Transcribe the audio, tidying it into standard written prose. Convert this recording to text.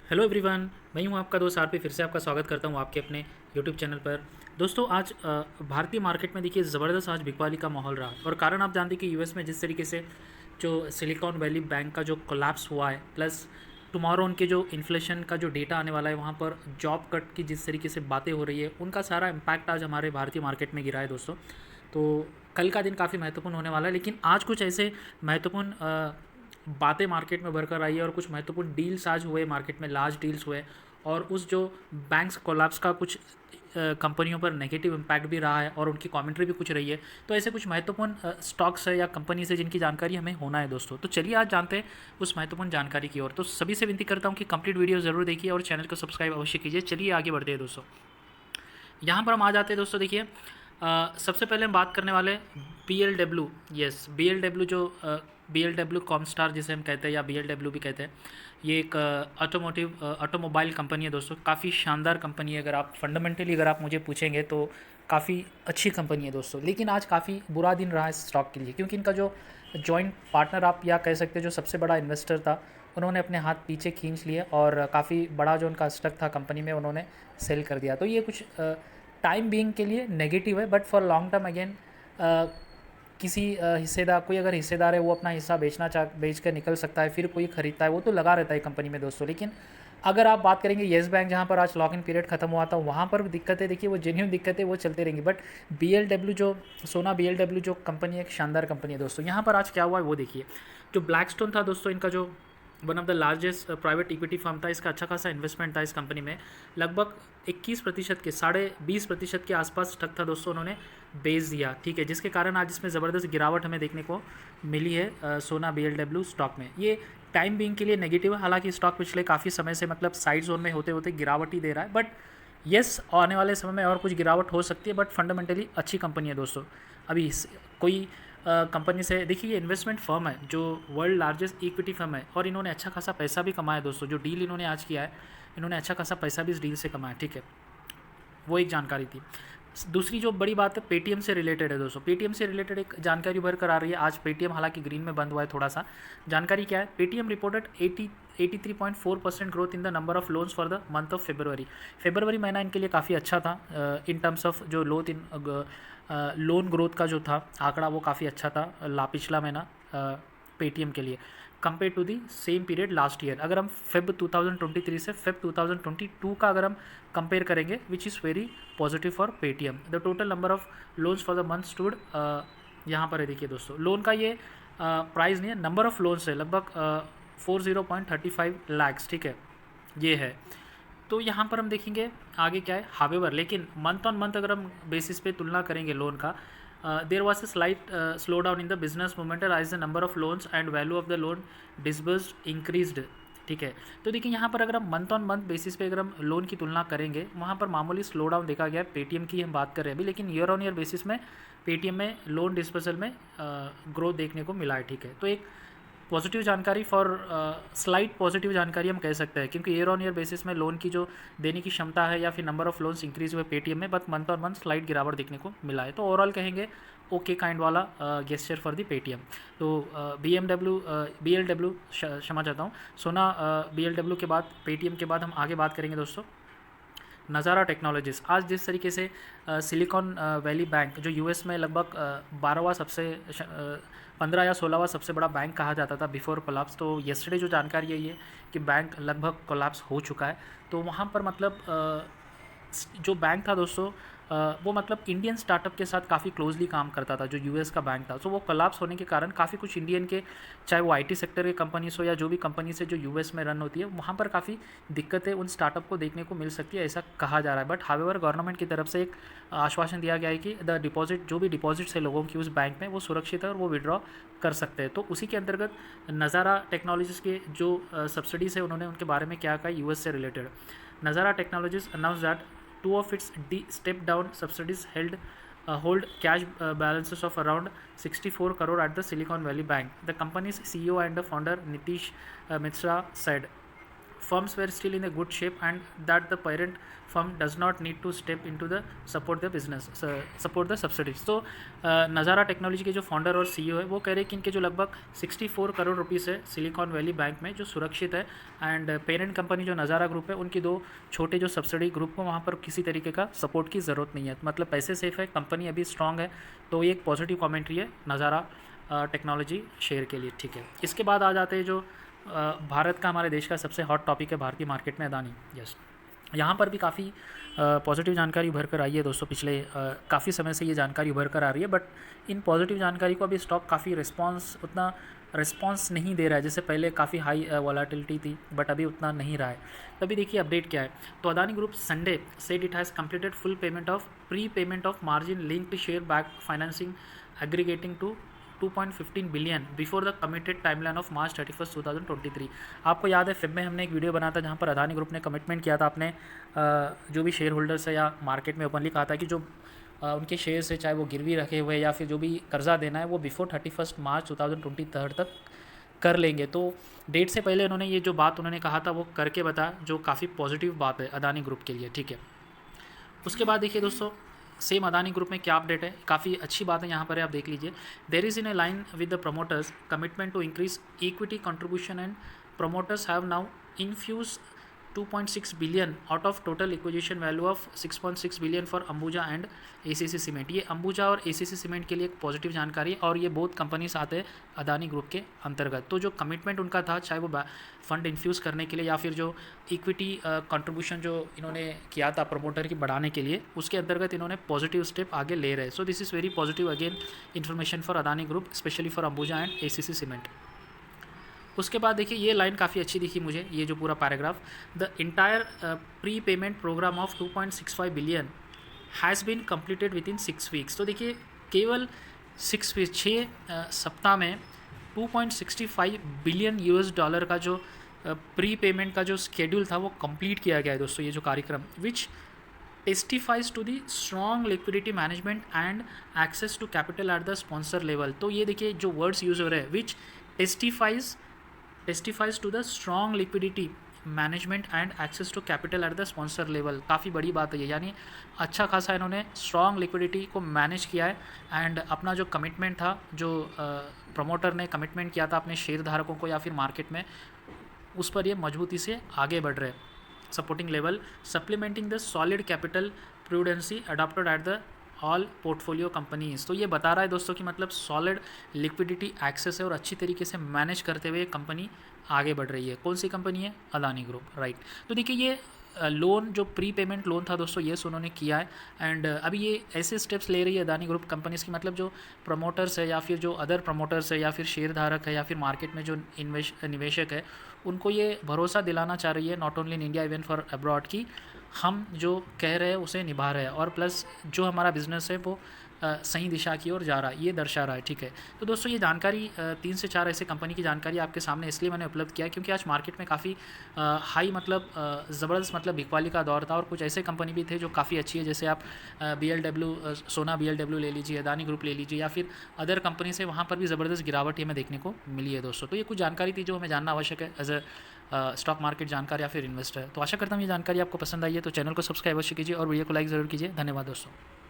Hello everyone, मैं हूं आपका दोस्त आरपी। फिर से आपका स्वागत करता हूं आपके अपने यूट्यूब चैनल पर। दोस्तों आज भारतीय मार्केट में देखिए ज़बरदस्त आज बिकवाली का माहौल रहा और कारण आप जानते हैं कि यूएस में जिस तरीके से जो सिलिकॉन वैली बैंक का जो कोलैप्स हुआ है, प्लस टुमारो उनके जो इन्फ्लेशन का जो डेटा आने वाला है, वहाँ पर जॉब कट की जिस तरीके से बातें हो रही है, उनका सारा इम्पैक्ट आज हमारे भारतीय मार्केट में गिरा है दोस्तों। तो कल का दिन काफ़ी महत्वपूर्ण होने वाला है, लेकिन आज कुछ ऐसे महत्वपूर्ण बातें मार्केट में भरकर आई है और कुछ महत्वपूर्ण डील्स आज हुए मार्केट में, लार्ज डील्स हुए। और उस जो बैंक्स कोलैप्स का कुछ कंपनियों पर नेगेटिव इम्पैक्ट भी रहा है और उनकी कमेंट्री भी कुछ रही है। तो ऐसे कुछ महत्वपूर्ण स्टॉक्स है या कंपनीज है जिनकी जानकारी हमें होना है दोस्तों। तो चलिए आज जानते हैं उस महत्वपूर्ण जानकारी की ओर। तो सभी से विनती करता हूँ कि कंप्लीट वीडियो ज़रूर देखिए और चैनल को सब्सक्राइब अवश्य कीजिए। चलिए आगे बढ़ते हैं दोस्तों। यहाँ पर हम आ जाते हैं दोस्तों। देखिए सबसे पहले हम बात करने वाले B L W. Yes, B L W जो बी एल डब्ल्यू कॉमस्टार जिसे हम कहते हैं या बी एल डब्ल्यू भी कहते हैं, ये एक ऑटोमोबाइल कंपनी है दोस्तों। काफ़ी शानदार कंपनी है। अगर आप मुझे पूछेंगे तो काफ़ी अच्छी कंपनी है दोस्तों। लेकिन आज काफ़ी बुरा दिन रहा है इस स्टॉक के लिए, क्योंकि इनका जो जॉइंट पार्टनर आप या कह सकते हैं जो सबसे बड़ा इन्वेस्टर था, उन्होंने अपने हाथ पीछे खींच लिए और काफ़ी बड़ा जो उनका स्टॉक था कंपनी में, उन्होंने सेल कर दिया। तो ये कुछ टाइम बीइंग के लिए नेगेटिव है, but for long term again किसी हिस्सेदार, कोई अगर हिस्सेदार है वो अपना हिस्सा बेच कर निकल सकता है, फिर कोई खरीदता है, वो तो लगा रहता है कंपनी में दोस्तों। लेकिन अगर आप बात करेंगे येस बैंक, जहाँ पर आज लॉक इन पीरियड खत्म हुआ था, वहाँ पर दिक्कतें देखिए, वो जेन्यून दिक्कतें वो चलते रहेंगी। बट बी एल डब्ल्यू जो बी एल डब्ल्यू जो कंपनी है, एक शानदार कंपनी है दोस्तों। यहाँ पर आज क्या हुआ है वो देखिए। जो ब्लैकस्टोन था दोस्तों, इनका जो one of the largest private equity firm था, इसका अच्छा खासा इन्वेस्टमेंट था इस कंपनी में। लगभग 21% के 20.5% के आसपास स्टॉक था दोस्तों, उन्होंने बेच दिया, ठीक है, जिसके कारण आज इसमें ज़बरदस्त गिरावट हमें देखने को मिली है सोना बी एल डब्ल्यू स्टॉक में। ये टाइम बीइंग के लिए नेगेटिव है। हालांकि स्टॉक पिछले काफ़ी समय से मतलब साइड जोन में होते होते गिरावट ही दे रहा है, बट येस, आने वाले समय में और कुछ गिरावट हो सकती है, बट फंडामेंटली अच्छी कंपनी है दोस्तों। अभी कोई कंपनी से देखिए, ये इन्वेस्टमेंट फर्म है जो वर्ल्ड लार्जेस्ट इक्विटी फर्म है, और इन्होंने अच्छा खासा पैसा भी कमाया दोस्तों। जो डील इन्होंने आज किया है, इन्होंने अच्छा खासा पैसा भी इस डील से कमाया, ठीक है। वो एक जानकारी थी। दूसरी जो बड़ी बात है पेटीएम से रिलेटेड है दोस्तों। पेटीएम से रिलेटेड एक जानकारी उभर कर आ रही है। आज पेटीएम हालांकि ग्रीन में बंद हुआ है थोड़ा सा। जानकारी क्या है? Paytm reported 83.4% growth in the number of loans for the month of February महीना इनके लिए काफ़ी अच्छा था। इन टर्म्स ऑफ जो लोन ग्रोथ का जो था आंकड़ा, वो काफ़ी अच्छा था पिछला महीना पेटीएम के लिए, compare to the same period last year. अगर हम फेब 2023 से फेब 2022 का अगर हम कंपेयर करेंगे, which is very positive for Paytm. The total number of loans for the month stood, यहाँ पर है देखिए दोस्तों। लोन का ये प्राइस नहीं है, नंबर ऑफ लोन्स है, लगभग 40.35 लैक्स, ठीक है, ये है। तो यहाँ पर हम देखेंगे आगे क्या है। हावेवर, लेकिन मंथ ऑन मंथ अगर हम बेसिस पे तुलना करेंगे लोन का, there was a slight slowdown in the business momentum as the number of loans and value of the loan disbursed increased, ठीक है। तो देखिए यहाँ पर अगर हम मंथ ऑन मंथ बेसिस पे अगर हम लोन की तुलना करेंगे, वहाँ पर मामूली स्लो डाउन देखा गया है। पेटीएम की हम बात कर रहे हैं अभी, लेकिन ईयर ऑन ईयर बेसिस में पेटीएम में लोन डिस्पर्सल में ग्रोथ देखने को मिला है, ठीक है। तो एक पॉजिटिव जानकारी फॉर स्लाइट पॉजिटिव जानकारी हम कह सकते हैं, क्योंकि ईयर ऑन ईयर बेसिस में लोन की जो देने की क्षमता है या फिर नंबर ऑफ लोन्स इंक्रीज हुए पेटीएम में, but month on month slight गिरावट देखने को मिला है। तो ओवरऑल कहेंगे ओके काइंड वाला गेस्चर फॉर द पेटीएम। तो बी एल डब्ल्यू, क्षमा चाहता हूँ, सोना बी एल डब्ल्यू के बाद, पेटीएम के बाद हम आगे बात करेंगे दोस्तों नज़ारा टेक्नोलॉजीज़। आज जिस तरीके से सिलिकॉन वैली बैंक, जो यूएस में लगभग 12वां सबसे 15 या 16वां सबसे बड़ा बैंक कहा जाता था बिफोर कोलैप्स, तो येस्टरडे जो जानकारी है ये कि बैंक लगभग कोलैप्स हो चुका है। तो वहाँ पर मतलब जो बैंक था दोस्तों, वो मतलब इंडियन स्टार्टअप के साथ काफ़ी क्लोजली काम करता था, जो यूएस का बैंक था। तो वो कोलैप्स होने के कारण काफ़ी कुछ इंडियन के, चाहे वो आईटी सेक्टर के कंपनीज हो या जो भी कंपनीज है जो यूएस में रन होती है, वहाँ पर काफ़ी दिक्कतें उन स्टार्टअप को देखने को मिल सकती है, ऐसा कहा जा रहा है। बट हावेवर गवर्नमेंट की तरफ से एक आश्वासन दिया गया है कि द डिपॉजिट, जो भी डिपॉजिट्स है लोगों की उस बैंक में, वो सुरक्षित है और वो विड्रॉ कर सकते हैं। तो उसी के अंतर्गत नज़ारा टेक्नोलॉजीज़ के जो सब्सिडीज़ है, उन्होंने उनके बारे में क्या कहा यूएस से रिलेटेड। नज़ारा technologies announce that two of its step down subsidies hold cash balances of around 64 crore at the Silicon Valley Bank. The company's CEO and the founder Nitish Mishra said firms were still in a good shape and that the parent firm does not need to step into the support the business support the subsidies। तो नज़ारा technology के जो founder और CEO है वो कह रहे हैं कि इनके जो लगभग 64 करोड़ रुपीस है सिलिकॉन वैली बैंक में जो सुरक्षित है, एंड पेरेंट कंपनी जो नज़ारा ग्रुप है उनकी 2 छोटे जो सब्सिडी ग्रुप को वहाँ पर किसी तरीके का सपोर्ट की ज़रूरत नहीं है, मतलब पैसे सेफ है, कंपनी अभी स्ट्रांग है। तो ये एक पॉजिटिव कॉमेंट्री है नज़ारा टेक्नोलॉजी शेयर के लिए, ठीक है। इसके बाद आ जाते हैं जो भारत का, हमारे देश का सबसे हॉट टॉपिक है भारतीय मार्केट में अदानी। यस, यहाँ पर भी काफ़ी पॉजिटिव जानकारी उभर कर आई है दोस्तों। पिछले काफ़ी समय से ये जानकारी उभर कर आ रही है, बट इन पॉजिटिव जानकारी को अभी स्टॉक काफ़ी उतना रिस्पॉन्स नहीं दे रहा है। जैसे पहले काफ़ी हाई वॉलेटिलिटी थी, बट अभी उतना नहीं रहा है। तभी देखिए अपडेट क्या है। तो Adani group Sunday said it has completed full payment of pre payment of margin linked share back financing aggregating to 2.15 billion before the committed timeline of March 31, 2023। आपको याद है फेब में हमने एक वीडियो बनाया था जहाँ पर अदानी ग्रुप ने कमिटमेंट किया था अपने जो भी शेयर होल्डर्स है या मार्केट में ओपनली कहा था कि जो उनके शेयर्स है चाहे वो गिरवी रखे हुए या फिर जो भी कर्जा देना है वो बिफोर 31 मार्च 2023 तक कर लेंगे। तो डेट से पहले उन्होंने ये जो बात उन्होंने कहा था वो करके बताया, जो काफ़ी पॉजिटिव बात है अदानी ग्रुप के लिए, ठीक है। उसके बाद देखिए दोस्तों सेम अदानी ग्रुप में क्या अपडेट है, काफ़ी अच्छी बात है यहाँ पर आप देख लीजिए। There is in a line with the promoters commitment to increase equity contribution and promoters have now infuse 2.6 billion out of total acquisition value of 6.6 billion for Ambuja and ACC cement. ये अंबुजा और एसीसी सीमेंट के लिए एक positive जानकारी है, और ये बहुत कंपनीज आते हैं अदानी ग्रुप के अंतर्गत। तो जो कमिटमेंट उनका था, चाहे वो फंड इन्फ्यूज़ करने के लिए या फिर जो इक्विटी कंट्रीब्यूशन जो इन्होंने किया था प्रमोटर की बढ़ाने के लिए, उसके अंतर्गत इन्होंने पॉजिटिव स्टेप आगे ले रहे हैं। So this is very positive again information for Adani group, specially for Ambuja and ACC cement. उसके बाद देखिए ये लाइन काफ़ी अच्छी दिखी मुझे, ये जो पूरा paragraph, the entire pre payment program of 2.65 billion has been completed within 6 weeks. तो देखिए केवल 6 सप्ताह में 2.65 बिलियन यूएस डॉलर का जो प्री पेमेंट का जो स्केड्यूल था वो कंप्लीट किया गया है दोस्तों, ये जो कार्यक्रम, which testifies to the strong liquidity management and access to capital at the sponsor level. तो ये देखिए जो वर्ड्स यूज हो रहे हैं, which testifies to the strong liquidity management and access to capital at the sponsor level. काफ़ी बड़ी बात है ये, यानी अच्छा खासा इन्होंने स्ट्रॉन्ग लिक्विडिटी को मैनेज किया है, एंड अपना जो कमिटमेंट था, जो प्रमोटर ने कमिटमेंट किया था अपने शेयर धारकों को या फिर मार्केट में, उस पर ये मजबूती से आगे बढ़ रहे हैं। Supporting level supplementing the solid capital prudency adopted at the all portfolio companies. तो ये बता रहा है दोस्तों कि मतलब सॉलिड लिक्विडिटी एक्सेस है और अच्छी तरीके से मैनेज करते हुए कंपनी आगे बढ़ रही है। कौन सी कंपनी है? Adani group, right. तो देखिए ये लोन जो प्री पेमेंट लोन था दोस्तों, ये उन्होंने किया है, एंड अभी ये ऐसे स्टेप्स ले रही है अदानी ग्रुप कंपनीज की, मतलब जो प्रमोटर्स है या फिर जो अदर प्रमोटर्स है या फिर शेयर धारक है या फिर मार्केट में जो निवेशक है, उनको ये भरोसा दिलाना चाह रही है, not only in India even for abroad, की हम जो कह रहे हैं उसे निभा रहे हैं, और प्लस जो हमारा बिज़नेस है वो सही दिशा की ओर जा रहा है, ये दर्शा रहा है, ठीक है। तो दोस्तों ये जानकारी 3 से 4 ऐसे कंपनी की जानकारी आपके सामने इसलिए मैंने उपलब्ध किया क्योंकि आज मार्केट में काफ़ी हाई मतलब ज़बरदस्त मतलब बिकवाली का दौर था, और कुछ ऐसे कंपनी भी थे जो काफ़ी अच्छी है, जैसे आप BLW सोना BLW ले लीजिए, अदानी ग्रुप ले लीजिए, या फिर अदर कंपनी से, वहाँ पर भी ज़बरदस्त गिरावट हमें देखने को मिली है दोस्तों। तो ये कुछ जानकारी थी जो हमें जानना आवश्यक है एज स्टॉक मार्केट जानकार या फिर इन्वेस्टर। तो आशा करता हूँ ये जानकारी आपको पसंद आई है, तो चैनल को सब्सक्राइब अवश्य कीजिए और वीडियो को लाइक ज़रूर कीजिए। धन्यवाद दोस्तों।